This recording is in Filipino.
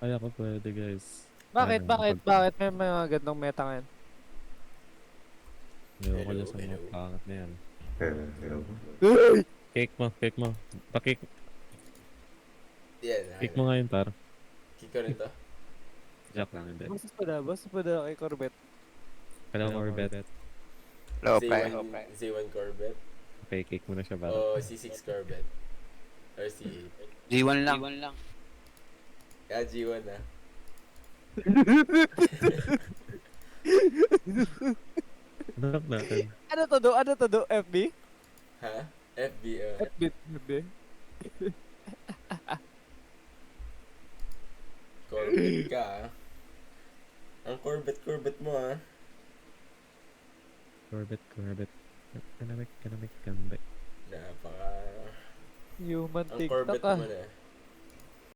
Ay, ako pwede, guys. Bakit, Ano, bakit, bakit may mga gandong meta ngayon? ayoko Hello, dyan sa mga hello. pangit na yan. Hello. Cake mo. Pa-cake, Yan, cake mo ngayon, par. Kiko rin to. Joke lang, hindi. Basta pa na kay Corbett. Kailangan mo bet. Low Z1, pre. Z1 Corvette. Okay, cake mo na siya, par. O C6 Corvette. Or C8. G1 lang. Kaya G1 ah. Hanap natin. Ano to do? FB? Ha? FB FB. Corvette ka ah. Ang Corvette mo ah. Corvette. Kanamik. Napaka... Human Ang TikTok Corvette ah. mo na.